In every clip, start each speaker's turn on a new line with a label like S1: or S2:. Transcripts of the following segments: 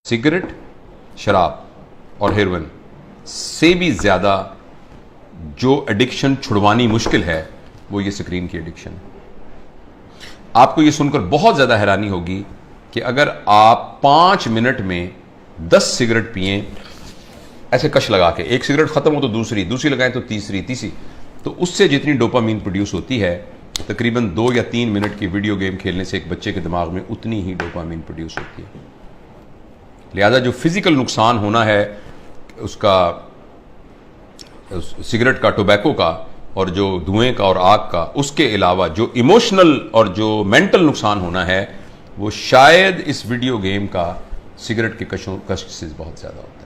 S1: Cigarette, शराब और heroin से भी ज़्यादा जो एडिक्शन छुड़वानी मुश्किल है वो ये स्क्रीन की एडिक्शन है। आपको ये सुनकर बहुत ज़्यादा हैरानी होगी कि अगर आप 5 मिनट में 10 सिगरेट पिए ऐसे कश लगा के, एक सिगरेट खत्म हो तो दूसरी लगाएं तो तीसरी, तो उससे जितनी डोपामीन प्रोड्यूस होती है तकरीबन 2 या 3 मिनट की वीडियो गेम खेलने से एक बच्चे के दिमाग में उतनी ही डोपामीन प्रोड्यूस होती है। लिहाजा जो फिजिकल नुकसान होना है उसका, सिगरेट का, टोबैको का और जो धुएं का और आग का, उसके अलावा जो इमोशनल और जो मेंटल नुकसान होना है वो शायद इस वीडियो गेम का सिगरेट के कश से बहुत ज़्यादा होता है।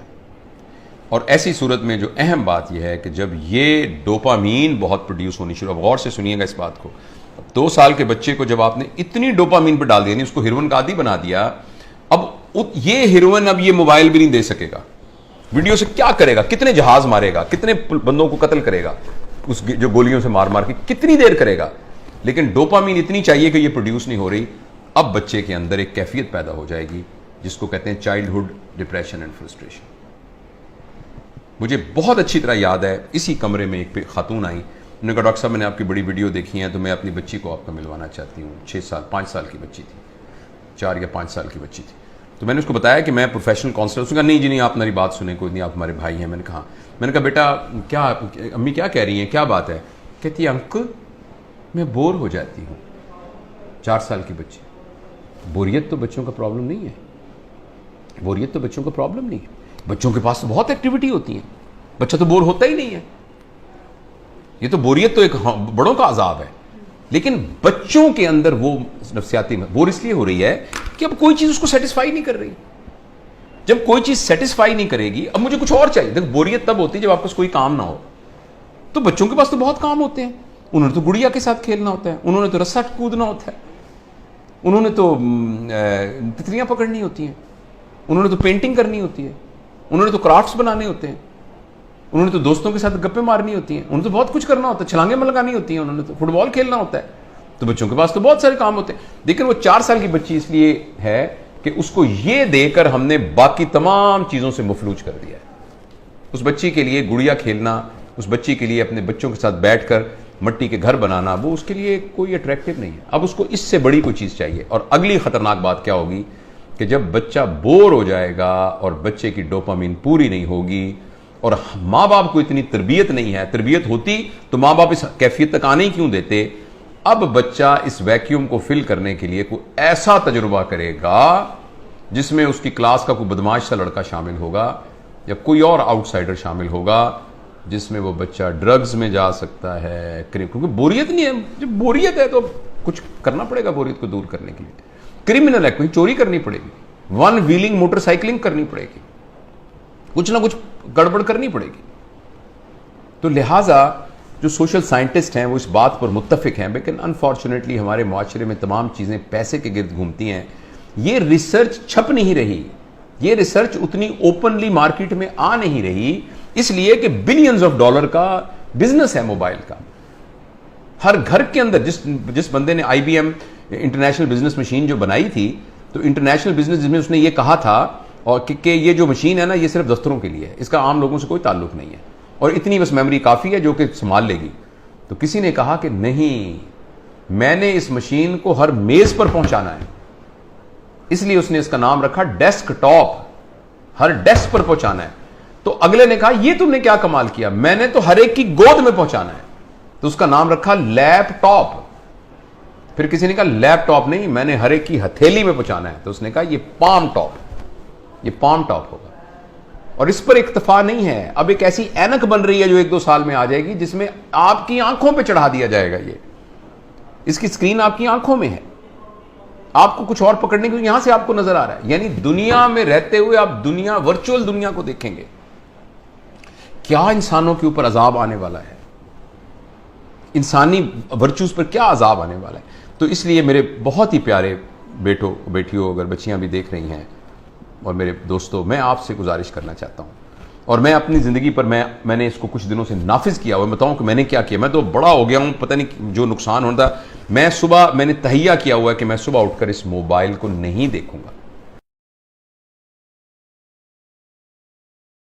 S1: और ऐसी सूरत में जो अहम बात यह है कि जब ये डोपामीन बहुत प्रोड्यूस होनी शुरू, अब गौर से सुनिएगा इस बात को, 2 साल के बच्चे को जब आपने इतनी डोपामीन पर डाल दिया, नहीं उसको हेरोइन का आदी बना दिया, अब ये हेरोइन अब ये मोबाइल भी नहीं दे सकेगा, वीडियो से क्या करेगा, कितने जहाज मारेगा, कितने बंदों को कत्ल करेगा, उस जो गोलियों से मार मार के कितनी देर करेगा, लेकिन डोपामीन इतनी चाहिए कि ये प्रोड्यूस नहीं हो रही। अब बच्चे के अंदर एक कैफियत पैदा हो जाएगी जिसको कहते हैं चाइल्डहुड डिप्रेशन एंड फ्रस्ट्रेशन। मुझे बहुत अच्छी तरह याद है, इसी कमरे में एक खातून आई, उन्होंने कहा डॉक्टर साहब मैंने आपकी बड़ी वीडियो देखी है तो मैं अपनी बच्ची को आपका मिलवाना चाहती हूँ। 5 साल की बच्ची थी, 4 या 5 साल की बच्ची थी। तो मैंने उसको बताया कि मैं प्रोफेशनल काउंसलर। उसने कहा नहीं जी नहीं, आप मेरी बात सुने, कोई नहीं, आप हमारे भाई हैं। मैंने कहा बेटा क्या, अम्मी क्या कह रही हैं, क्या बात है? कहती है अंकल मैं बोर हो जाती हूँ। 4 साल की बच्ची। बोरियत तो बच्चों का प्रॉब्लम नहीं है, बोरियत तो बच्चों का प्रॉब्लम नहीं है, बच्चों के पास तो बहुत एक्टिविटी होती है, बच्चा तो बोर होता ही नहीं है। ये तो बोरियत तो एक बड़ों का अजाब है, लेकिन बच्चों के अंदर वो नफ्सियाती बोर इसलिए हो रही है कि अब कोई चीज उसको सेटिस्फाई नहीं कर रही। जब कोई चीज सेटिस्फाई नहीं करेगी, अब मुझे कुछ और चाहिए। देखो बोरियत तब होती है जब आपके पास कोई काम ना हो। तो बच्चों के पास तो बहुत काम होते हैं, उन्होंने तो गुड़िया के साथ खेलना होता है, उन्होंने तो रस्सा कूदना होता है, उन्होंने तो तितलियां पकड़नी होती हैं, उन्होंने तो पेंटिंग करनी होती है, उन्होंने तो क्राफ्ट्स बनाने होते हैं, उन्होंने तो दोस्तों के साथ गप्पे मारनी होती हैं, उन्होंने तो बहुत कुछ करना होता है, छलांगे लगानी होती हैं, उन्होंने तो फुटबॉल खेलना होता है। तो बच्चों के पास तो बहुत सारे काम होते हैं। लेकिन वो 4 साल की बच्ची इसलिए है कि उसको ये देकर हमने बाकी तमाम चीज़ों से मफलूज कर दिया है। उस बच्ची के लिए गुड़िया खेलना, उस बच्ची के लिए अपने बच्चों के साथ बैठकर मट्टी के घर बनाना, वो उसके लिए कोई अट्रैक्टिव नहीं है। अब उसको इससे बड़ी कोई चीज़ चाहिए। और अगली खतरनाक बात क्या होगी कि जब बच्चा बोर हो जाएगा और बच्चे की डोपामीन पूरी नहीं होगी और माँ बाप को इतनी तरबियत नहीं है, तरबियत होती तो माँ बाप इस कैफियत तक आने ही क्यों देते। अब बच्चा इस वैक्यूम को फिल करने के लिए कोई ऐसा तजुर्बा करेगा जिसमें उसकी क्लास का कोई बदमाश सा लड़का शामिल होगा या कोई और आउटसाइडर शामिल होगा, जिसमें वो बच्चा ड्रग्स में जा सकता है, क्योंकि बोरियत नहीं है। जब बोरियत है तो कुछ करना पड़ेगा बोरियत को दूर करने के लिए। क्रिमिनल है, कोई चोरी करनी पड़ेगी, 1 व्हीलिंग मोटरसाइकिलिंग करनी पड़ेगी, कुछ ना कुछ गड़बड़ करनी पड़ेगी। तो लिहाजा जो सोशल साइंटिस्ट हैं वो इस बात पर मुत्तफिक हैं, लेकिन अनफॉर्चुनेटली हमारे माशरे में तमाम चीज़ें पैसे के गिर्द घूमती हैं। ये रिसर्च छप नहीं रही, ये रिसर्च उतनी ओपनली मार्केट में आ नहीं रही, इसलिए कि बिलियंस ऑफ डॉलर का बिजनेस है मोबाइल का। हर घर के अंदर जिस बंदे ने IBM इंटरनेशनल बिजनेस मशीन जो बनाई थी, तो इंटरनेशनल बिजनेस जिसमें उसने ये कहा था और कि ये जो मशीन है ना, ये सिर्फ दफ्तरों के लिए है, इसका आम लोगों से कोई ताल्लुक नहीं है और इतनी बस मेमोरी काफ़ी है जो कि संभाल लेगी। तो किसी ने कहा कि नहीं, मैंने इस मशीन को हर मेज़ पर पहुंचाना है, इसलिए उसने इसका नाम रखा डेस्कटॉप, हर डेस्क पर पहुंचाना है। तो अगले ने कहा ये तुमने क्या कमाल किया, मैंने तो हर एक की गोद में पहुंचाना है, तो उसका नाम रखा लैपटॉप। फिर किसी ने कहा लैपटॉप नहीं, मैंने हर एक की हथेली में पहुंचाना है, तो उसने कहा ये पाम टॉप, ये पाम टॉप होगा। और इस पर इक्तफा नहीं है, अब एक ऐसी ऐनक बन रही है जो 1-2 साल में आ जाएगी, जिसमें आपकी आंखों पे चढ़ा दिया जाएगा। ये इसकी स्क्रीन आपकी आंखों में है, आपको कुछ और पकड़ने को यहां से आपको नजर आ रहा है। यानी दुनिया में रहते हुए आप दुनिया, वर्चुअल दुनिया को देखेंगे। क्या इंसानों के ऊपर अजाब आने वाला है, इंसानी वर्चूज पर क्या अजाब आने वाला है। तो इसलिए मेरे बहुत ही प्यारे बेटियों, अगर बच्चियां भी देख रही हैं और मेरे दोस्तों, मैं आपसे गुजारिश करना चाहता हूं, और मैं अपनी ज़िंदगी पर मैंने इसको कुछ दिनों से नाफिज किया हुआ। बताऊं कि मैंने क्या किया, मैं तो बड़ा हो गया हूं, पता नहीं जो नुकसान होता। मैंने तहैया किया हुआ है कि मैं सुबह उठकर इस मोबाइल को नहीं देखूंगा।